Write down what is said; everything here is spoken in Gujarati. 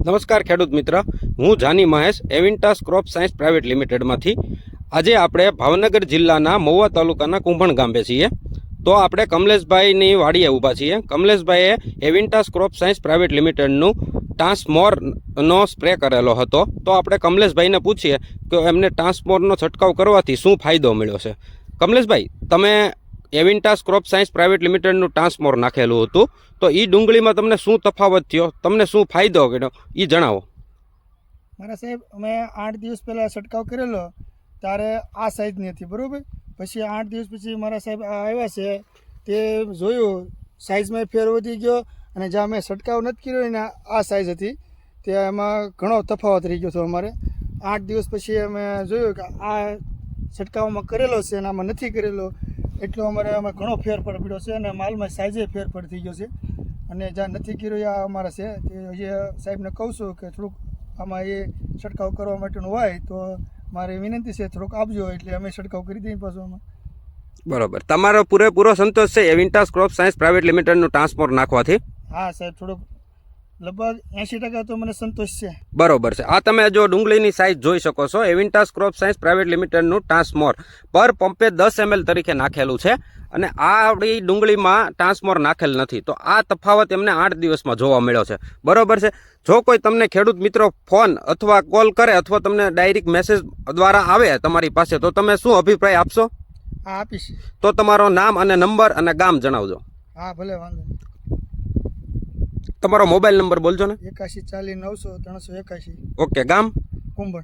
નમસ્કાર ખેડૂત મિત્ર, હું Jani Mahesh Evintas crop science private લિમિટેડમાંથી આજે આપણે ભાવનગર જિલ્લાના મહુવા તાલુકાના કુંભણ ગામે છીએ. તો આપણે કમલેશભાઈની વાડીએ ઊભા છીએ. કમલેશભાઈએ એવિન્ટાસ ક્રોપ સાયન્સ પ્રાઇવેટ લિમિટેડનું ટ્રાન્સમોરનો સ્પ્રે કરેલો હતો. તો આપણે કમલેશભાઈને પૂછીએ કે એમને ટ્રાન્સમોરનો છંટકાવ કરવાથી શું ફાયદો મળ્યો છે. કમલેશભાઈ, તમે એવિન્ટાસ ક્રોપ સાયન્સ પ્રાઇવેટ લિમિટેડનું ટ્રાન્સમોર નાખેલું હતું, તો એ ડુંગળીમાં તમને શું તફાવત થયો, તમને શું ફાયદો કર્યો એ જણાવો. મારા સાહેબ, અમે 8 દિવસ પહેલાં છંટકાવ કરેલો ત્યારે આ સાઇઝની હતી, બરાબર. પછી 8 દિવસ પછી મારા સાહેબ આવ્યા છે, તે જોયું સાઇઝમાં ફેર વધી ગયો, અને જ્યાં મેં છંટકાવ નથી કર્યો એને આ સાઇઝ હતી, તે એમાં ઘણો તફાવત રહી ગયો હતો. અમારે 8 દિવસ પછી અમે જોયું કે આ છંટકાવમાં કરેલો છે અને આમાં નથી કરેલો, એટલો અમારે ઘણો ફેરફાર પડ્યો છે, અને માલમાં સાઇઝે ફેરફાર થઈ ગયો છે. અને જ્યાં નથી કર્યો આ અમારા છે, તે હજી સાહેબને કહું છું કે થોડુંક આમાં એ છંટકાવ કરવા માટેનું હોય તો મારી વિનંતી છે, થોડુંક આપજો, એટલે અમે છંટકાવ કરી દઈએ પાછું આમાં. બરોબર, તમારો પૂરેપૂરો સંતોષ છે એવિન્ટાસ ક્રોપ સાયન્સ પ્રાઇવેટ લિમિટેડનું ટ્રાન્સમોર નાખવાથી? હા સાહેબ, થોડુંક લગભગ 80% તો મને સંતોષ છે. બરોબર છે. આ તમે જો ડુંગળીની સાઇઝ જોઈ શકો છો. એવિન્ટાસ ક્રોપ સાયન્સ પ્રાઇવેટ લિમિટેડનું ટ્રાન્સમોર પર પંપે 10 ml તરીકે નાખેલું છે, અને આ આપણી ડુંગળીમાં ટ્રાન્સમોર નાખેલ નથી. તો આ તફાવત એમને 8 દિવસમાં જોવા મળ્યો છે. બરોબર છે. જો કોઈ તમને ખેડૂત મિત્રો ફોન અથવા કોલ કરે અથવા તમને ડાયરેક્ટ મેસેજ દ્વારા આવે તમારી પાસે, તો તમે શું અભિપ્રાય આપશો? હા, આપીશ. તો તમારો નામ અને નંબર અને ગામ જણાવજો. હા, ભલે, વાંધો નહીં. તમારો મોબાઈલ નંબર બોલજો ને. 81 40 900 381. ઓકે, ગામ? કુંભણ.